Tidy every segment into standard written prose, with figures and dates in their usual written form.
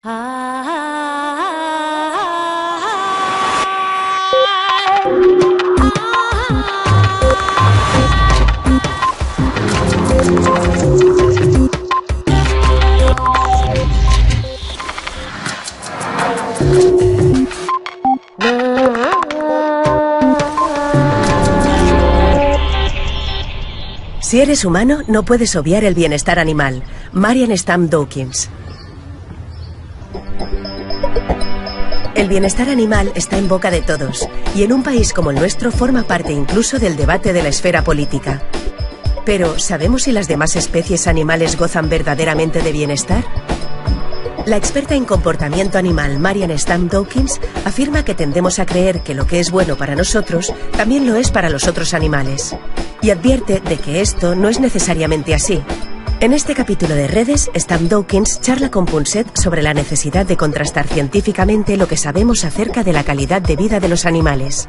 Si eres humano, no puedes obviar el bienestar animal. Marian Stam Dawkins. El bienestar animal está en boca de todos, y en un país como el nuestro forma parte incluso del debate de la esfera política. Pero, ¿sabemos si las demás especies animales gozan verdaderamente de bienestar? La experta en comportamiento animal Marian Stam Dawkins afirma que tendemos a creer que lo que es bueno para nosotros también lo es para los otros animales. Y advierte de que esto no es necesariamente así. En este capítulo de Redes, Stam Dawkins charla con Punset sobre la necesidad de contrastar científicamente lo que sabemos acerca de la calidad de vida de los animales.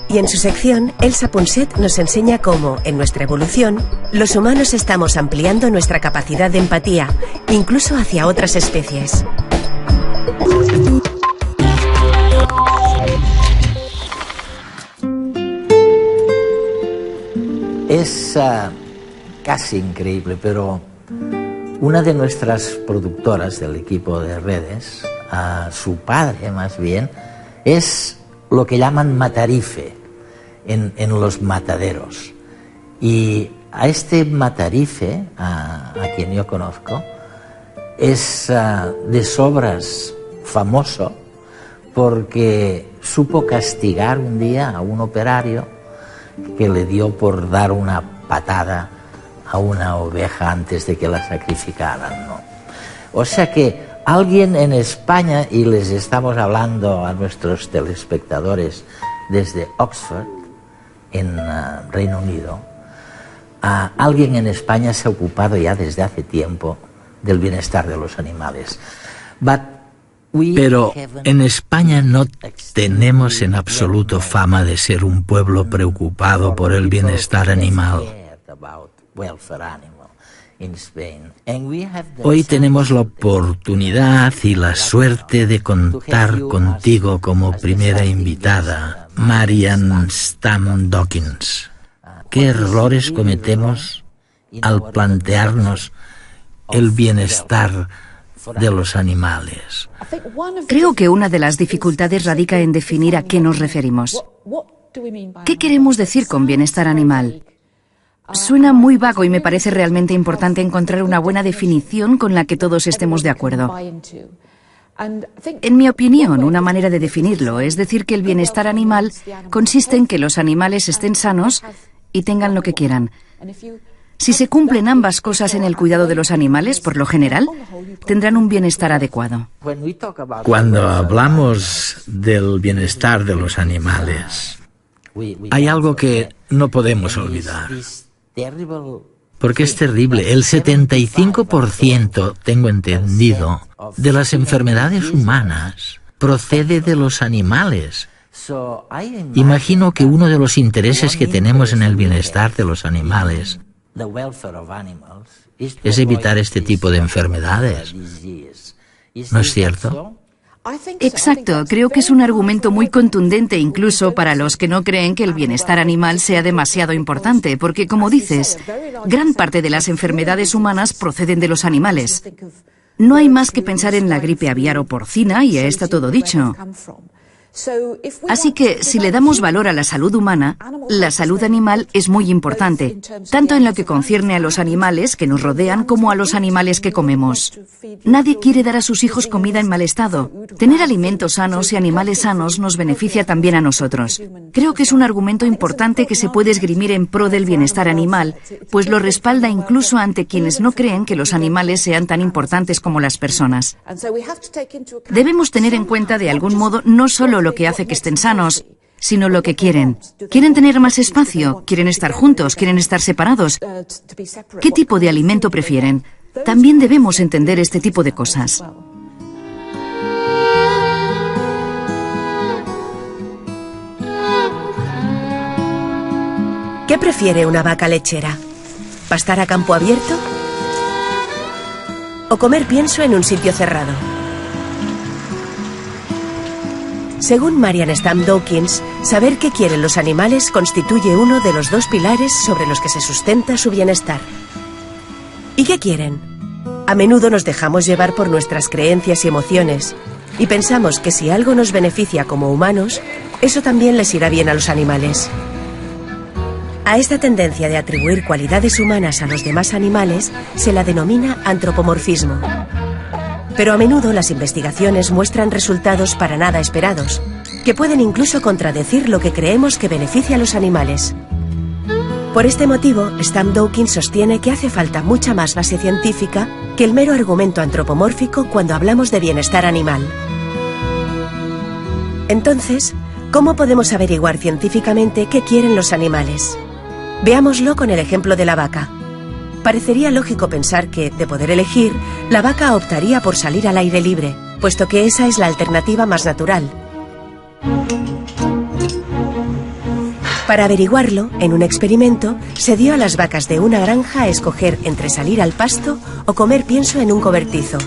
Y en su sección, Elsa Punset nos enseña cómo, en nuestra evolución, los humanos estamos ampliando nuestra capacidad de empatía, incluso hacia otras especies. Es casi increíble, pero una de nuestras productoras del equipo de Redes, su padre más bien, es lo que llaman matarife en los mataderos. Y a este matarife, a quien yo conozco, es de sobras famoso porque supo castigar un día a un operario que le dio por dar una patada a una oveja antes de que la sacrificaran, ¿no? O sea que alguien en España, y les estamos hablando a nuestros telespectadores desde Oxford, en Reino Unido, alguien en España se ha ocupado ya desde hace tiempo del bienestar de los animales. Pero en España no tenemos en absoluto fama de ser un pueblo preocupado por el bienestar animal. Hoy tenemos la oportunidad y la suerte de contar contigo como primera invitada, Marian Stam Dawkins. ¿Qué errores cometemos al plantearnos el bienestar de los animales? Creo que una de las dificultades radica en definir a qué nos referimos. ¿Qué queremos decir con bienestar animal? Suena muy vago y me parece realmente importante encontrar una buena definición con la que todos estemos de acuerdo. En mi opinión, una manera de definirlo es decir que el bienestar animal consiste en que los animales estén sanos y tengan lo que quieran. Si se cumplen ambas cosas en el cuidado de los animales, por lo general, tendrán un bienestar adecuado. Cuando hablamos del bienestar de los animales, hay algo que no podemos olvidar. Porque es terrible. El 75%, tengo entendido, de las enfermedades humanas procede de los animales. Imagino que uno de los intereses que tenemos en el bienestar de los animales es evitar este tipo de enfermedades. ¿No es cierto? Exacto, creo que es un argumento muy contundente incluso para los que no creen que el bienestar animal sea demasiado importante, porque como dices, gran parte de las enfermedades humanas proceden de los animales. No hay más que pensar en la gripe aviar o porcina y ya está todo dicho. Así que, si le damos valor a la salud humana, la salud animal es muy importante, tanto en lo que concierne a los animales que nos rodean como a los animales que comemos. Nadie quiere dar a sus hijos comida en mal estado. Tener alimentos sanos y animales sanos nos beneficia también a nosotros. Creo que es un argumento importante que se puede esgrimir en pro del bienestar animal, pues lo respalda incluso ante quienes no creen que los animales sean tan importantes como las personas. Debemos tener en cuenta de algún modo no solo lo que hace que estén sanos, sino lo que quieren. ¿Quieren tener más espacio? ¿Quieren estar juntos? ¿Quieren estar separados? ¿Qué tipo de alimento prefieren? También debemos entender este tipo de cosas. ¿Qué prefiere una vaca lechera? ¿Pastar a campo abierto? o comer pienso en un sitio cerrado. Según Marian Stam Dawkins, saber qué quieren los animales constituye uno de los 2 pilares sobre los que se sustenta su bienestar. ¿Y qué quieren? A menudo nos dejamos llevar por nuestras creencias y emociones y pensamos que si algo nos beneficia como humanos, eso también les irá bien a los animales. A esta tendencia de atribuir cualidades humanas a los demás animales se la denomina antropomorfismo. Pero a menudo las investigaciones muestran resultados para nada esperados, que pueden incluso contradecir lo que creemos que beneficia a los animales. Por este motivo, Stam Dawkins sostiene que hace falta mucha más base científica que el mero argumento antropomórfico cuando hablamos de bienestar animal. Entonces, ¿cómo podemos averiguar científicamente qué quieren los animales? Veámoslo con el ejemplo de la vaca. Parecería lógico pensar que, de poder elegir, la vaca optaría por salir al aire libre, puesto que esa es la alternativa más natural. Para averiguarlo, en un experimento, se dio a las vacas de una granja a escoger entre salir al pasto o comer pienso en un cobertizo.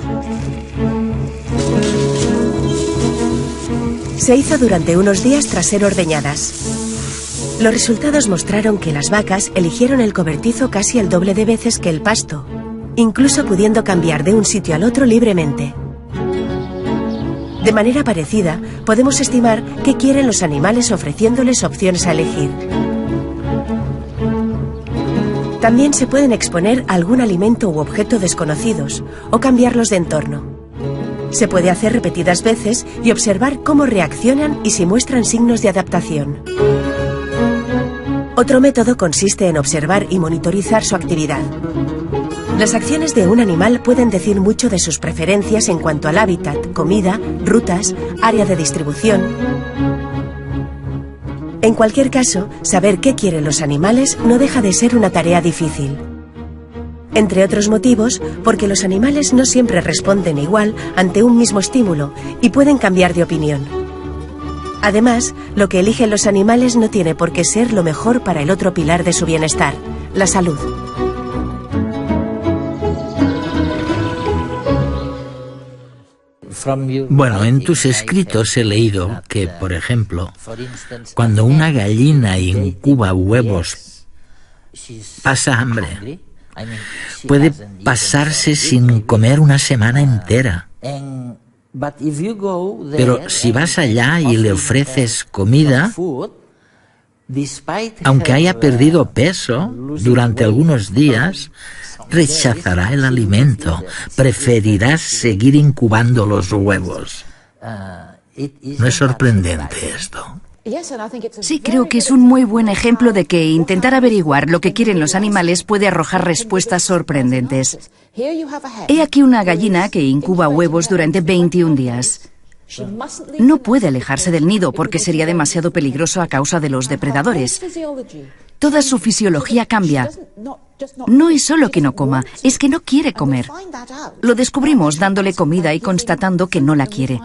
Se hizo durante unos días tras ser ordeñadas. Los resultados mostraron que las vacas eligieron el cobertizo casi el doble de veces que el pasto, incluso pudiendo cambiar de un sitio al otro libremente. De manera parecida, podemos estimar qué quieren los animales ofreciéndoles opciones a elegir. También se pueden exponer a algún alimento u objeto desconocidos o cambiarlos de entorno. Se puede hacer repetidas veces y observar cómo reaccionan y si muestran signos de adaptación. Otro método consiste en observar y monitorizar su actividad. Las acciones de un animal pueden decir mucho de sus preferencias en cuanto al hábitat, comida, rutas, área de distribución. En cualquier caso, saber qué quieren los animales no deja de ser una tarea difícil. Entre otros motivos, porque los animales no siempre responden igual ante un mismo estímulo y pueden cambiar de opinión. Además, lo que eligen los animales no tiene por qué ser lo mejor para el otro pilar de su bienestar, la salud. Bueno, en tus escritos he leído que, por ejemplo, cuando una gallina incuba huevos, pasa hambre. Puede pasarse sin comer una semana entera. Pero si vas allá y le ofreces comida, aunque haya perdido peso durante algunos días, rechazará el alimento. Preferirá seguir incubando los huevos. ¿No es sorprendente esto? Sí, creo que es un muy buen ejemplo de que intentar averiguar lo que quieren los animales puede arrojar respuestas sorprendentes. He aquí una gallina que incuba huevos durante 21 días. No puede alejarse del nido porque sería demasiado peligroso a causa de los depredadores. Toda su fisiología cambia. No es solo que no coma, es que no quiere comer. Lo descubrimos dándole comida y constatando que no la quiere.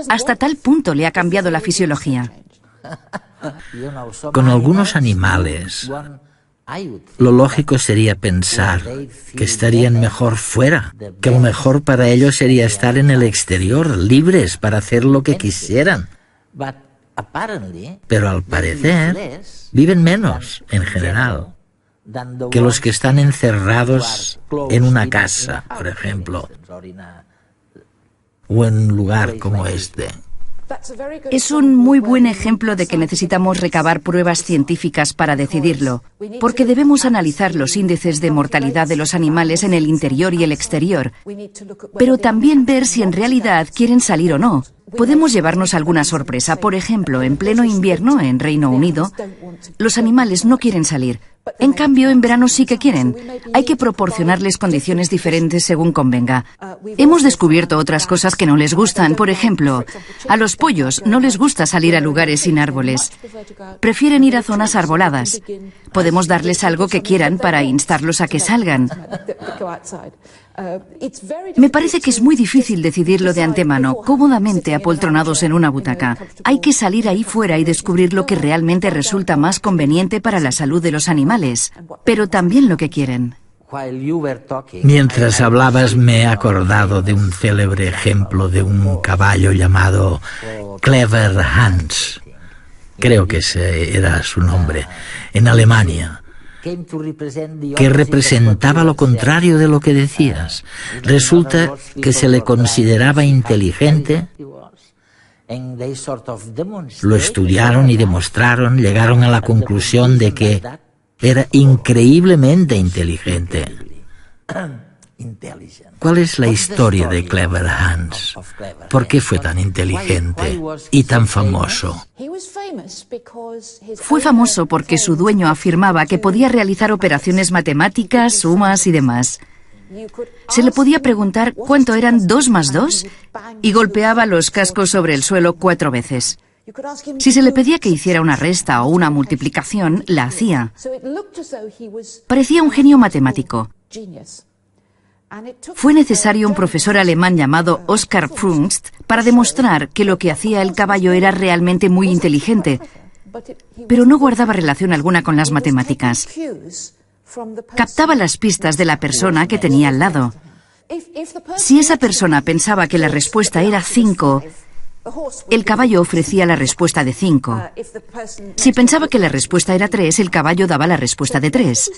Hasta tal punto le ha cambiado la fisiología. Con algunos animales, lo lógico sería pensar que estarían mejor fuera, que lo mejor para ellos sería estar en el exterior, libres para hacer lo que quisieran. Pero al parecer, viven menos, en general, que los que están encerrados en una casa, por ejemplo, o en un lugar como este. Es un muy buen ejemplo de que necesitamos recabar pruebas científicas para decidirlo, porque debemos analizar los índices de mortalidad de los animales en el interior y el exterior, pero también ver si en realidad quieren salir o no. Podemos llevarnos alguna sorpresa. Por ejemplo, en pleno invierno, en Reino Unido, los animales no quieren salir. En cambio, en verano sí que quieren. Hay que proporcionarles condiciones diferentes según convenga. Hemos descubierto otras cosas que no les gustan. Por ejemplo, a los pollos no les gusta salir a lugares sin árboles. Prefieren ir a zonas arboladas. Podemos darles algo que quieran para instarlos a que salgan. Me parece que es muy difícil decidirlo de antemano, cómodamente apoltronados en una butaca. Hay que salir ahí fuera y descubrir lo que realmente resulta más conveniente para la salud de los animales, pero también lo que quieren. Mientras hablabas me he acordado de un célebre ejemplo de un caballo llamado Clever Hans, creo que ese era su nombre, en Alemania, que representaba lo contrario de lo que decías. Resulta que se le consideraba inteligente. Lo estudiaron y demostraron, llegaron a la conclusión de que era increíblemente inteligente. ¿Cuál es la historia de Clever Hans? ¿Por qué fue tan inteligente y tan famoso? Fue famoso porque su dueño afirmaba que podía realizar operaciones matemáticas, sumas y demás. Se le podía preguntar cuánto eran 2 más 2 y golpeaba los cascos sobre el suelo 4 veces. Si se le pedía que hiciera una resta o una multiplicación, la hacía. Parecía un genio matemático. Fue necesario un profesor alemán llamado Oskar Pfungst para demostrar que lo que hacía el caballo era realmente muy inteligente, pero no guardaba relación alguna con las matemáticas. Captaba las pistas de la persona que tenía al lado. Si esa persona pensaba que la respuesta era 5, el caballo ofrecía la respuesta de 5. Si pensaba que la respuesta era 3, el caballo daba la respuesta de 3.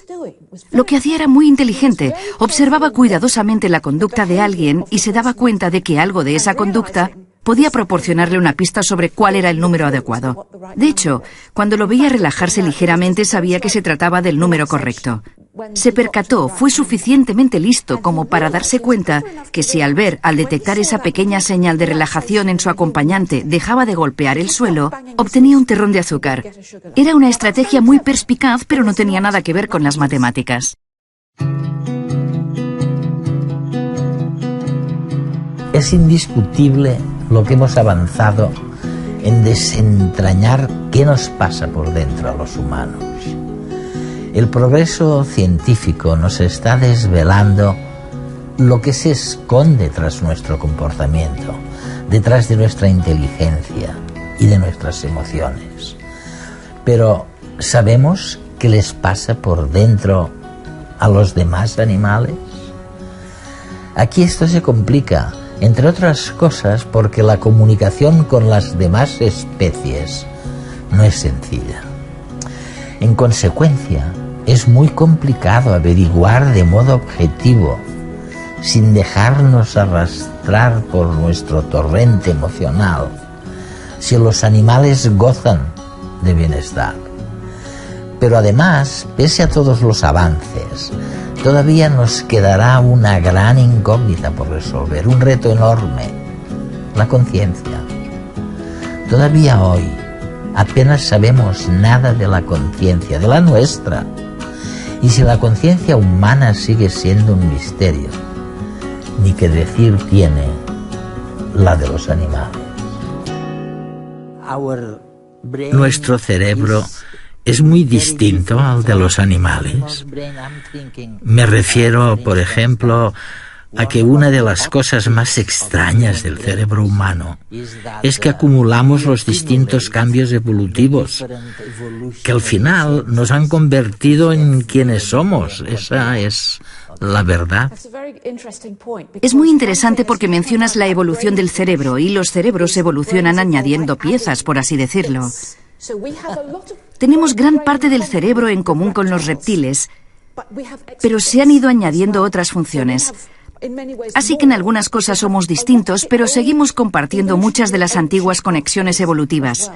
Lo que hacía era muy inteligente. Observaba cuidadosamente la conducta de alguien y se daba cuenta de que algo de esa conducta podía proporcionarle una pista sobre cuál era el número adecuado. De hecho, cuando lo veía relajarse ligeramente, sabía que se trataba del número correcto. Se percató, fue suficientemente listo como para darse cuenta que si al detectar esa pequeña señal de relajación en su acompañante, dejaba de golpear el suelo, obtenía un terrón de azúcar. Era una estrategia muy perspicaz, pero no tenía nada que ver con las matemáticas. Es indiscutible lo que hemos avanzado en desentrañar qué nos pasa por dentro a los humanos. El progreso científico nos está desvelando lo que se esconde tras nuestro comportamiento, detrás de nuestra inteligencia y de nuestras emociones. Pero ¿sabemos qué les pasa por dentro a los demás animales? Aquí esto se complica, entre otras cosas porque la comunicación con las demás especies no es sencilla. En consecuencia, es muy complicado averiguar de modo objetivo, sin dejarnos arrastrar por nuestro torrente emocional, si los animales gozan de bienestar. Pero además, pese a todos los avances, todavía nos quedará una gran incógnita por resolver, un reto enorme: la conciencia. Todavía hoy apenas sabemos nada de la conciencia, de la nuestra. Y si la conciencia humana sigue siendo un misterio, ni qué decir tiene la de los animales. Nuestro cerebro es muy distinto al de los animales. Me refiero, por ejemplo, a que una de las cosas más extrañas del cerebro humano es que acumulamos los distintos cambios evolutivos que al final nos han convertido en quienes somos. Esa es la verdad. Es muy interesante porque mencionas la evolución del cerebro, y los cerebros evolucionan añadiendo piezas, por así decirlo. Tenemos gran parte del cerebro en común con los reptiles, pero se han ido añadiendo otras funciones. Así que en algunas cosas somos distintos, pero seguimos compartiendo muchas de las antiguas conexiones evolutivas.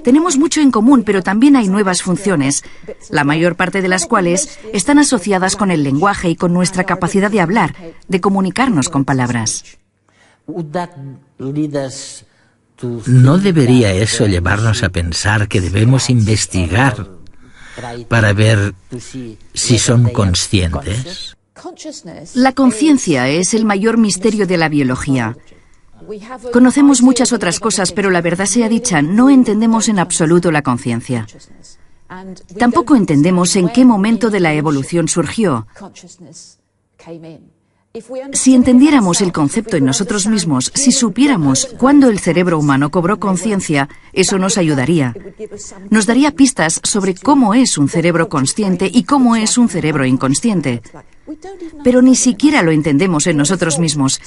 Tenemos mucho en común, pero también hay nuevas funciones, la mayor parte de las cuales están asociadas con el lenguaje y con nuestra capacidad de hablar, de comunicarnos con palabras. ¿No debería eso llevarnos a pensar que debemos investigar para ver si son conscientes? La conciencia es el mayor misterio de la biología. Conocemos muchas otras cosas, pero la verdad sea dicha, no entendemos en absoluto la conciencia. Tampoco entendemos en qué momento de la evolución surgió. Si entendiéramos el concepto en nosotros mismos, si supiéramos cuándo el cerebro humano cobró conciencia, eso nos ayudaría. Nos daría pistas sobre cómo es un cerebro consciente y cómo es un cerebro inconsciente. Pero ni siquiera lo entendemos en nosotros mismos.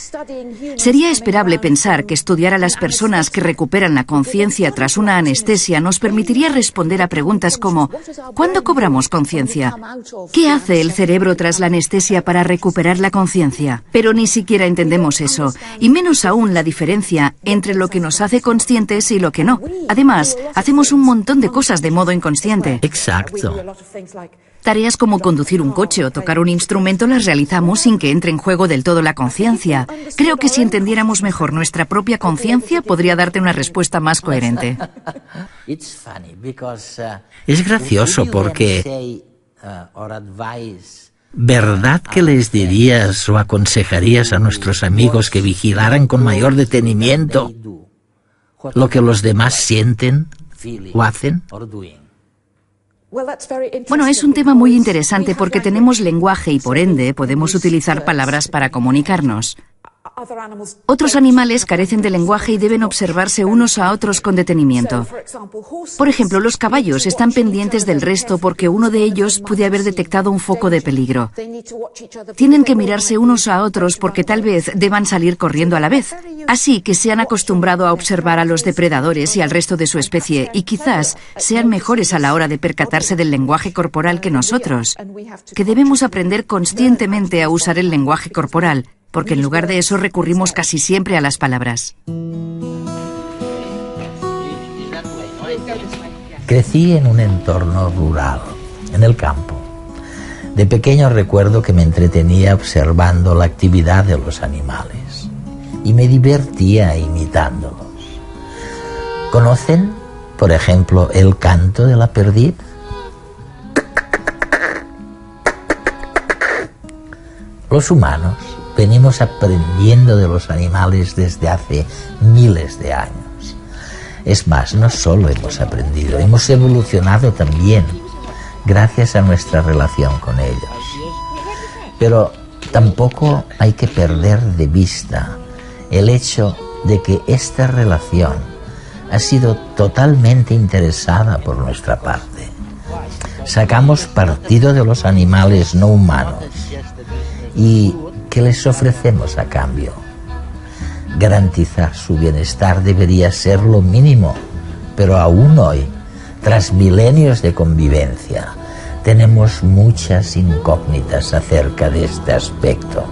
Sería esperable pensar que estudiar a las personas que recuperan la conciencia tras una anestesia nos permitiría responder a preguntas como ¿cuándo cobramos conciencia? ¿Qué hace el cerebro tras la anestesia para recuperar la conciencia? Pero ni siquiera entendemos eso, y menos aún la diferencia entre lo que nos hace conscientes y lo que no. Además, hacemos un montón de cosas de modo inconsciente. Exacto. Tareas como conducir un coche o tocar un instrumento las realizamos sin que entre en juego del todo la conciencia. Creo que si entendiéramos mejor nuestra propia conciencia, podría darte una respuesta más coherente. Es gracioso porque... ¿Verdad que les dirías o aconsejarías a nuestros amigos que vigilaran con mayor detenimiento lo que los demás sienten o hacen? Bueno, es un tema muy interesante porque tenemos lenguaje y por ende podemos utilizar palabras para comunicarnos. Otros animales carecen de lenguaje y deben observarse unos a otros con detenimiento. Por ejemplo, los caballos están pendientes del resto porque uno de ellos puede haber detectado un foco de peligro. Tienen que mirarse unos a otros porque tal vez deban salir corriendo a la vez. Así que se han acostumbrado a observar a los depredadores y al resto de su especie y quizás sean mejores a la hora de percatarse del lenguaje corporal que nosotros, que debemos aprender conscientemente a usar el lenguaje corporal, porque en lugar de eso recurrimos casi siempre a las palabras. Crecí en un entorno rural, en el campo. De pequeño recuerdo que me entretenía observando la actividad de los animales y me divertía imitándolos. ¿Conocen, por ejemplo, el canto de la perdiz? Los humanos venimos aprendiendo de los animales desde hace miles de años. Es más, no solo hemos aprendido, hemos evolucionado también gracias a nuestra relación con ellos. Pero tampoco hay que perder de vista el hecho de que esta relación ha sido totalmente interesada por nuestra parte. Sacamos partido de los animales no humanos y ¿qué les ofrecemos a cambio? Garantizar su bienestar debería ser lo mínimo, pero aún hoy, tras milenios de convivencia, tenemos muchas incógnitas acerca de este aspecto.